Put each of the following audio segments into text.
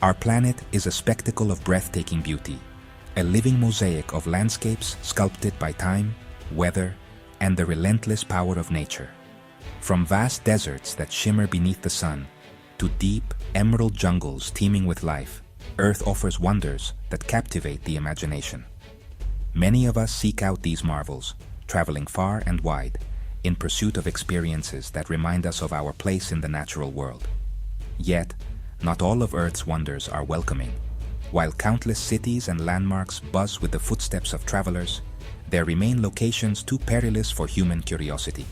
Our planet is a spectacle of breathtaking beauty, a living mosaic of landscapes sculpted by time, weather, and the relentless power of nature. From vast deserts that shimmer beneath the sun, to deep, emerald jungles teeming with life, Earth offers wonders that captivate the imagination. Many of us seek out these marvels, traveling far and wide, in pursuit of experiences that remind us of our place in the natural world. Yet, not all of Earth's wonders are welcoming. While countless cities and landmarks buzz with the footsteps of travelers, there remain locations too perilous for human curiosity.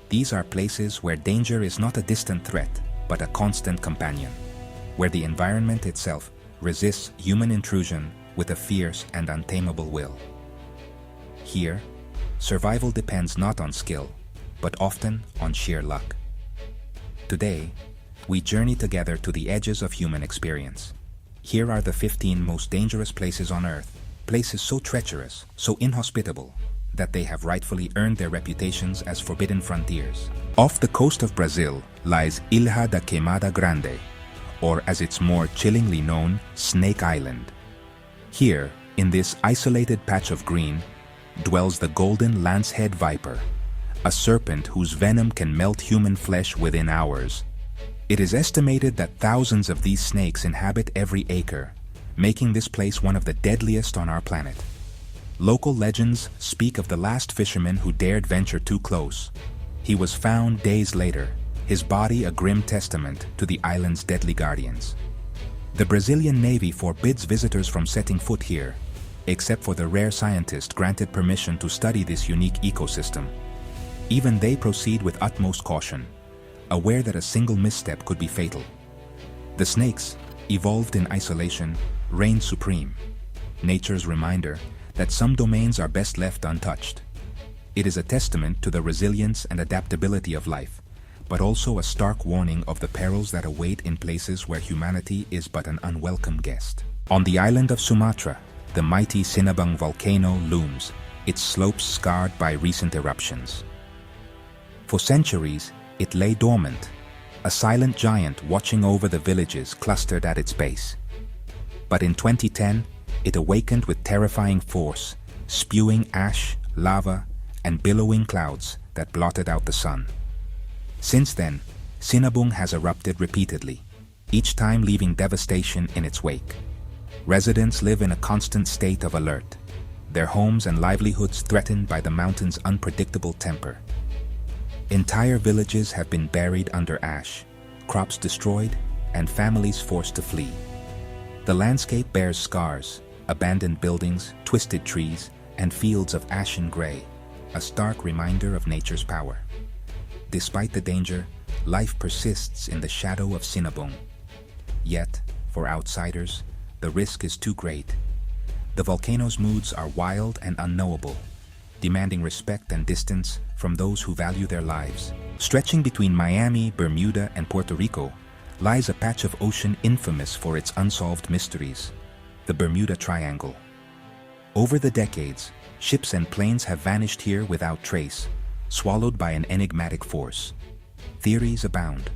These are places where danger is not a distant threat, but a constant companion, where the environment itself resists human intrusion with a fierce and untamable will. Here, survival depends not on skill, but often on sheer luck. Today, we journey together to the edges of human experience. Here are the 15 most dangerous places on Earth, places so treacherous, so inhospitable, that they have rightfully earned their reputations as forbidden frontiers. Off the coast of Brazil lies Ilha da Queimada Grande, or as it's more chillingly known, Snake Island. Here, in this isolated patch of green, dwells the golden lancehead viper, a serpent whose venom can melt human flesh within hours. It is estimated that thousands of these snakes inhabit every acre, making this place one of the deadliest on our planet. Local legends speak of the last fisherman who dared venture too close. He was found days later, his body a grim testament to the island's deadly guardians. The Brazilian Navy forbids visitors from setting foot here, except for the rare scientist granted permission to study this unique ecosystem. Even they proceed with utmost caution, aware that a single misstep could be fatal. The snakes, evolved in isolation, reign supreme, nature's reminder that some domains are best left untouched. It is a testament to the resilience and adaptability of life, but also a stark warning of the perils that await in places where humanity is but an unwelcome guest. On the island of Sumatra, the mighty Sinabung volcano looms, its slopes scarred by recent eruptions. For centuries, it lay dormant, a silent giant watching over the villages clustered at its base. But in 2010, it awakened with terrifying force, spewing ash, lava, and billowing clouds that blotted out the sun. Since then, Sinabung has erupted repeatedly, each time leaving devastation in its wake. Residents live in a constant state of alert, their homes and livelihoods threatened by the mountain's unpredictable temper. Entire villages have been buried under ash, crops destroyed, and families forced to flee. The landscape bears scars, abandoned buildings, twisted trees, and fields of ashen gray, a stark reminder of nature's power. Despite the danger, life persists in the shadow of Sinabung. Yet, for outsiders, the risk is too great. The volcano's moods are wild and unknowable, demanding respect and distance from those who value their lives. Stretching between Miami, Bermuda, and Puerto Rico lies a patch of ocean infamous for its unsolved mysteries, the Bermuda Triangle. Over the decades, ships and planes have vanished here without trace, swallowed by an enigmatic force. Theories abound: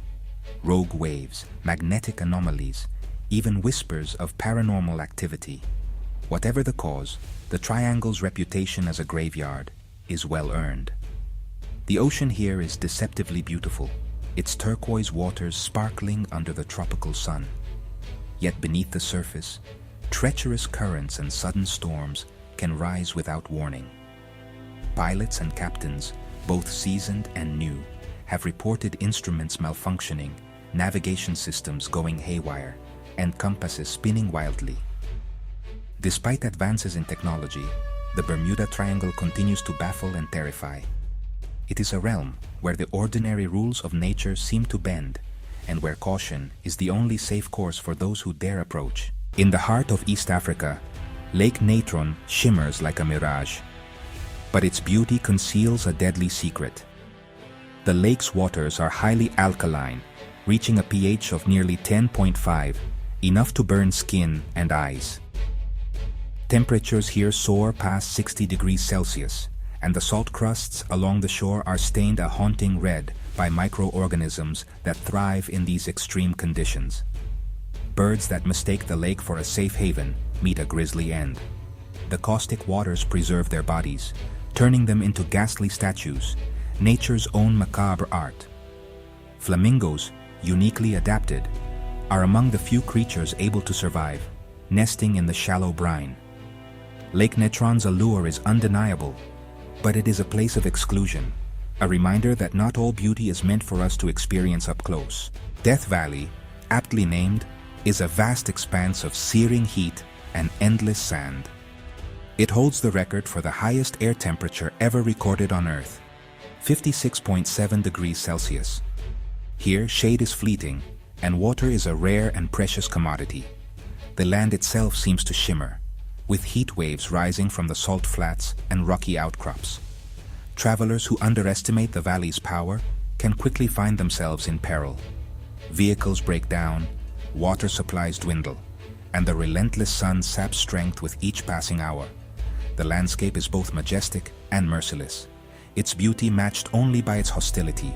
rogue waves, magnetic anomalies, even whispers of paranormal activity. Whatever the cause, the triangle's reputation as a graveyard is well earned. The ocean here is deceptively beautiful, its turquoise waters sparkling under the tropical sun. Yet beneath the surface, treacherous currents and sudden storms can rise without warning. Pilots and captains, both seasoned and new, have reported instruments malfunctioning, navigation systems going haywire, and compasses spinning wildly. Despite advances in technology, the Bermuda Triangle continues to baffle and terrify. It is a realm where the ordinary rules of nature seem to bend, and where caution is the only safe course for those who dare approach. In the heart of East Africa, Lake Natron shimmers like a mirage, but its beauty conceals a deadly secret. The lake's waters are highly alkaline, reaching a pH of nearly 10.5, enough to burn skin and eyes. Temperatures here soar past 60 degrees Celsius, and the salt crusts along the shore are stained a haunting red by microorganisms that thrive in these extreme conditions. Birds that mistake the lake for a safe haven meet a grisly end. The caustic waters preserve their bodies, turning them into ghastly statues, nature's own macabre art. Flamingos, uniquely adapted, are among the few creatures able to survive, nesting in the shallow brine. Lake Netron's allure is undeniable, but it is a place of exclusion, a reminder that not all beauty is meant for us to experience up close. Death Valley, aptly named, is a vast expanse of searing heat and endless sand. It holds the record for the highest air temperature ever recorded on Earth, 56.7 degrees Celsius. Here, shade is fleeting, and water is a rare and precious commodity. The land itself seems to shimmer, with heat waves rising from the salt flats and rocky outcrops. Travelers who underestimate the valley's power can quickly find themselves in peril. Vehicles break down, water supplies dwindle, and the relentless sun saps strength with each passing hour. The landscape is both majestic and merciless, its beauty matched only by its hostility.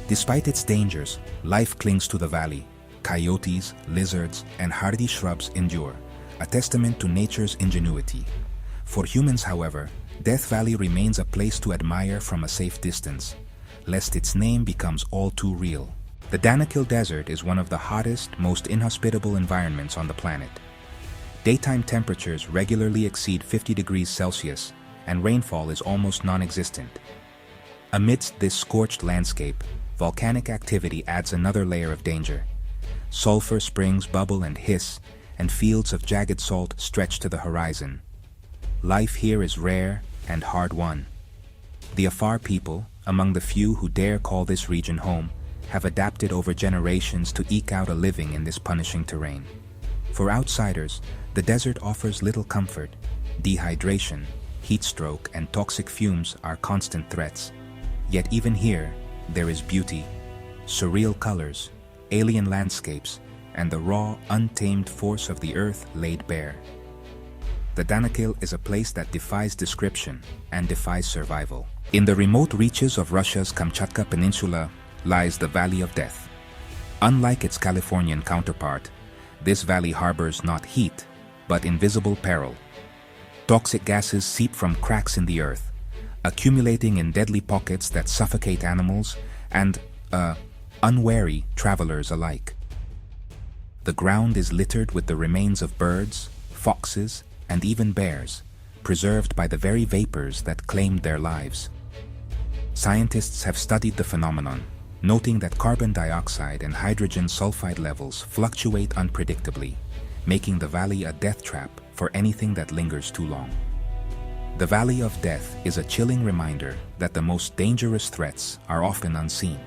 Despite its dangers, life clings to the valley. Coyotes, lizards, and hardy shrubs endure, a testament to nature's ingenuity. For humans, however, Death Valley remains a place to admire from a safe distance, lest its name becomes all too real. The Danakil Desert is one of the hottest, most inhospitable environments on the planet. Daytime temperatures regularly exceed 50 degrees Celsius, and rainfall is almost non-existent. Amidst this scorched landscape, volcanic activity adds another layer of danger. Sulfur springs bubble and hiss, and fields of jagged salt stretch to the horizon. Life here is rare and hard-won. The Afar people, among the few who dare call this region home, have adapted over generations to eke out a living in this punishing terrain. For outsiders, the desert offers little comfort. Dehydration, heat stroke, and toxic fumes are constant threats. Yet even here, there is beauty, surreal colors, alien landscapes, and the raw, untamed force of the earth laid bare. The Danakil is a place that defies description and defies survival. In the remote reaches of Russia's Kamchatka Peninsula lies the Valley of Death. Unlike its Californian counterpart, this valley harbors not heat, but invisible peril. Toxic gases seep from cracks in the earth, accumulating in deadly pockets that suffocate animals and, unwary travelers alike. The ground is littered with the remains of birds, foxes, and even bears, preserved by the very vapors that claimed their lives. Scientists have studied the phenomenon, noting that carbon dioxide and hydrogen sulfide levels fluctuate unpredictably, making the valley a death trap for anything that lingers too long. The Valley of Death is a chilling reminder that the most dangerous threats are often unseen.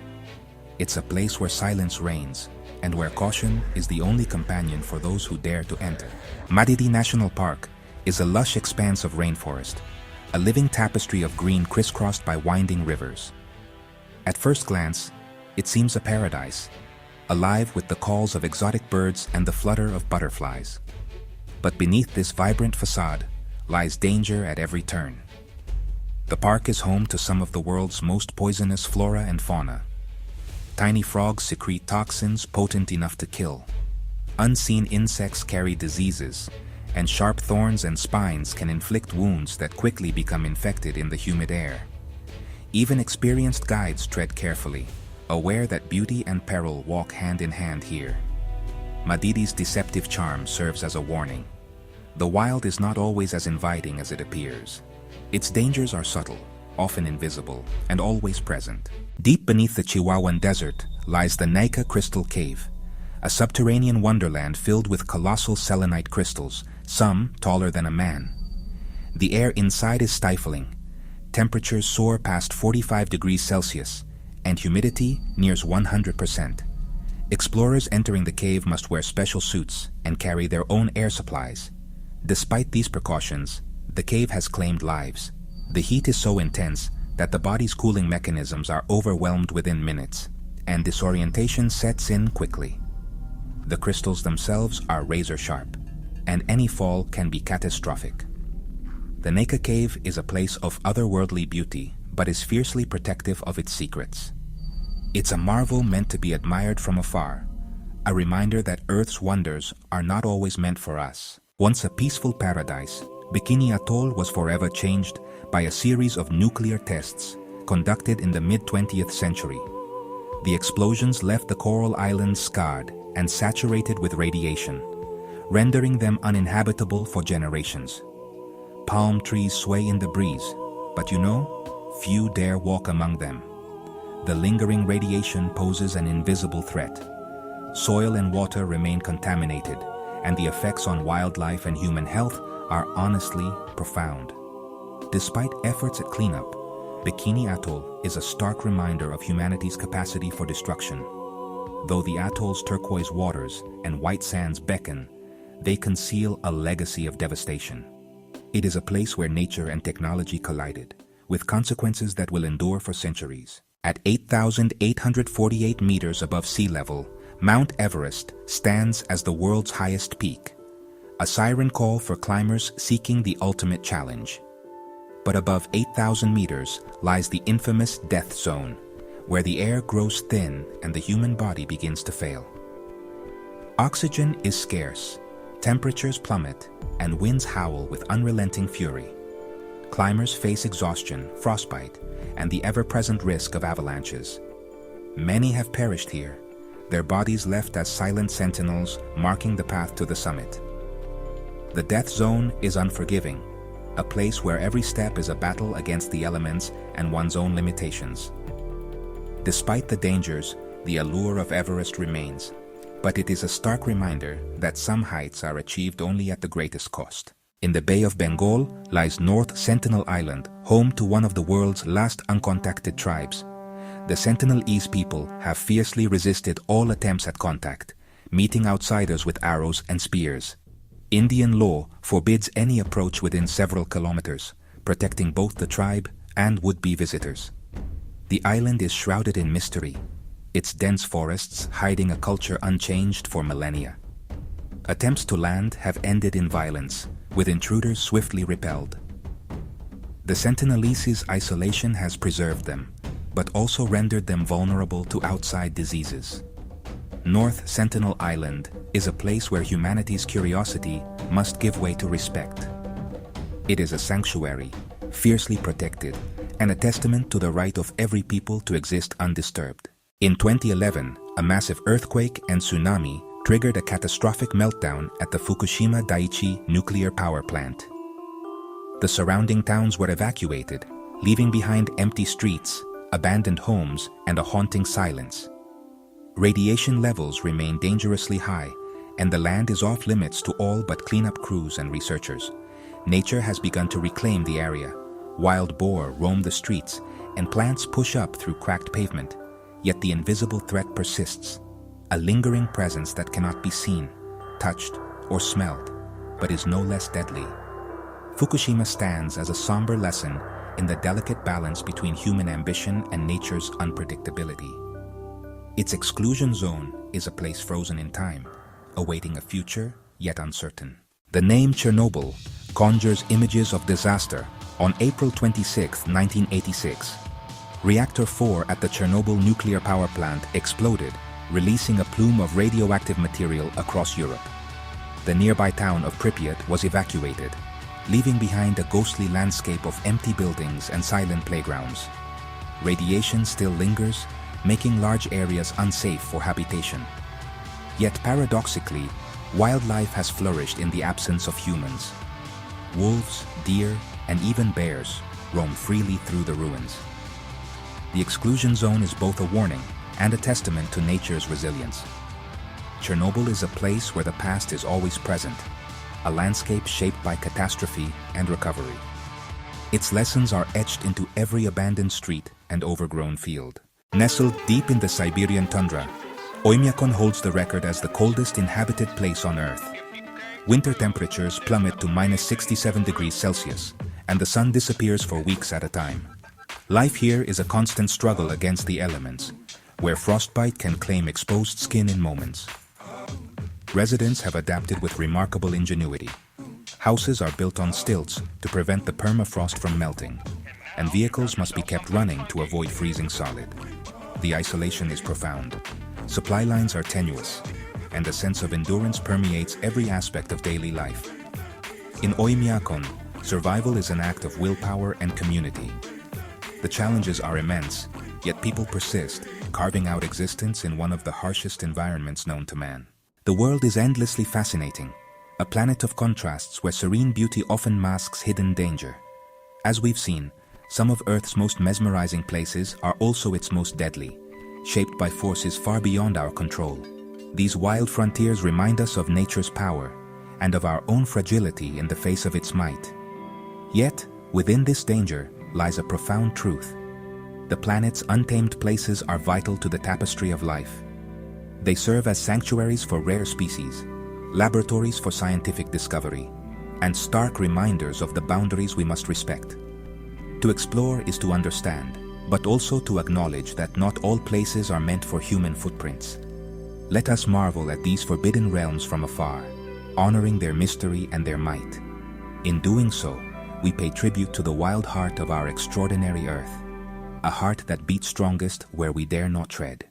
It's a place where silence reigns, and where caution is the only companion for those who dare to enter. Madidi National Park is a lush expanse of rainforest, a living tapestry of green crisscrossed by winding rivers. At first glance, it seems a paradise, alive with the calls of exotic birds and the flutter of butterflies. But beneath this vibrant facade lies danger at every turn. The park is home to some of the world's most poisonous flora and fauna. Tiny frogs secrete toxins potent enough to kill. Unseen insects carry diseases, and sharp thorns and spines can inflict wounds that quickly become infected in the humid air. Even experienced guides tread carefully, aware that beauty and peril walk hand in hand here. Madidi's deceptive charm serves as a warning. The wild is not always as inviting as it appears. Its dangers are subtle, often invisible, and always present. Deep beneath the Chihuahuan Desert lies the Nika Crystal Cave, a subterranean wonderland filled with colossal selenite crystals, some taller than a man. The air inside is stifling. Temperatures soar past 45 degrees Celsius, and humidity nears 100%. Explorers entering the cave must wear special suits and carry their own air supplies. Despite these precautions, the cave has claimed lives. The heat is so intense that the body's cooling mechanisms are overwhelmed within minutes, and disorientation sets in quickly. The crystals themselves are razor sharp, and any fall can be catastrophic. The Nika Cave is a place of otherworldly beauty, but is fiercely protective of its secrets. It's a marvel meant to be admired from afar, a reminder that Earth's wonders are not always meant for us. Once a peaceful paradise, Bikini Atoll was forever changed by a series of nuclear tests conducted in the mid-20th century. The explosions left the coral islands scarred and saturated with radiation, rendering them uninhabitable for generations. Palm trees sway in the breeze, but few dare walk among them. The lingering radiation poses an invisible threat. Soil and water remain contaminated, and the effects on wildlife and human health are honestly profound. Despite efforts at cleanup, Bikini Atoll is a stark reminder of humanity's capacity for destruction. Though the atoll's turquoise waters and white sands beckon, they conceal a legacy of devastation. It is a place where nature and technology collided, with consequences that will endure for centuries. At 8,848 meters above sea level, Mount Everest stands as the world's highest peak, a siren call for climbers seeking the ultimate challenge. But above 8,000 meters lies the infamous death zone, where the air grows thin and the human body begins to fail. Oxygen is scarce, temperatures plummet, and winds howl with unrelenting fury. Climbers face exhaustion, frostbite, and the ever-present risk of avalanches. Many have perished here, their bodies left as silent sentinels marking the path to the summit. The death zone is unforgiving, a place where every step is a battle against the elements and one's own limitations. Despite the dangers, the allure of Everest remains, but it is a stark reminder that some heights are achieved only at the greatest cost. In the Bay of Bengal lies North Sentinel Island, home to one of the world's last uncontacted tribes. The Sentinelese people have fiercely resisted all attempts at contact, meeting outsiders with arrows and spears. Indian law forbids any approach within several kilometers, protecting both the tribe and would-be visitors. The island is shrouded in mystery, its dense forests hiding a culture unchanged for millennia. Attempts to land have ended in violence, with intruders swiftly repelled. The Sentinelese's isolation has preserved them, but also rendered them vulnerable to outside diseases. North Sentinel Island is a place where humanity's curiosity must give way to respect. It is a sanctuary, fiercely protected, and a testament to the right of every people to exist undisturbed. In 2011, a massive earthquake and tsunami triggered a catastrophic meltdown at the Fukushima Daiichi nuclear power plant. The surrounding towns were evacuated, leaving behind empty streets, abandoned homes, and a haunting silence. Radiation levels remain dangerously high, and the land is off limits to all but cleanup crews and researchers. Nature has begun to reclaim the area. Wild boar roam the streets, and plants push up through cracked pavement, yet the invisible threat persists, a lingering presence that cannot be seen, touched, or smelled, but is no less deadly. Fukushima stands as a somber lesson in the delicate balance between human ambition and nature's unpredictability. Its exclusion zone is a place frozen in time, awaiting a future yet uncertain. The name Chernobyl conjures images of disaster. On April 26, 1986, Reactor 4 at the Chernobyl nuclear power plant exploded, releasing a plume of radioactive material across Europe. The nearby town of Pripyat was evacuated, leaving behind a ghostly landscape of empty buildings and silent playgrounds. Radiation still lingers, making large areas unsafe for habitation. Yet paradoxically, wildlife has flourished in the absence of humans. Wolves, deer, and even bears roam freely through the ruins. The exclusion zone is both a warning and a testament to nature's resilience. Chernobyl is a place where the past is always present, a landscape shaped by catastrophe and recovery. Its lessons are etched into every abandoned street and overgrown field. Nestled deep in the Siberian tundra, Oymyakon holds the record as the coldest inhabited place on Earth. Winter temperatures plummet to -67 degrees Celsius, and the sun disappears for weeks at a time. Life here is a constant struggle against the elements, where frostbite can claim exposed skin in moments. Residents have adapted with remarkable ingenuity. Houses are built on stilts to prevent the permafrost from melting, and vehicles must be kept running to avoid freezing solid. The isolation is profound. Supply lines are tenuous, and a sense of endurance permeates every aspect of daily life. In Oymyakon, survival is an act of willpower and community. The challenges are immense, yet people persist, carving out existence in one of the harshest environments known to man. The world is endlessly fascinating, a planet of contrasts where serene beauty often masks hidden danger. As we've seen, some of Earth's most mesmerizing places are also its most deadly, shaped by forces far beyond our control. These wild frontiers remind us of nature's power and of our own fragility in the face of its might. Yet, within this danger lies a profound truth. The planet's untamed places are vital to the tapestry of life. They serve as sanctuaries for rare species, laboratories for scientific discovery, and stark reminders of the boundaries we must respect. To explore is to understand, but also to acknowledge that not all places are meant for human footprints. Let us marvel at these forbidden realms from afar, honoring their mystery and their might. In doing so, we pay tribute to the wild heart of our extraordinary Earth, a heart that beats strongest where we dare not tread.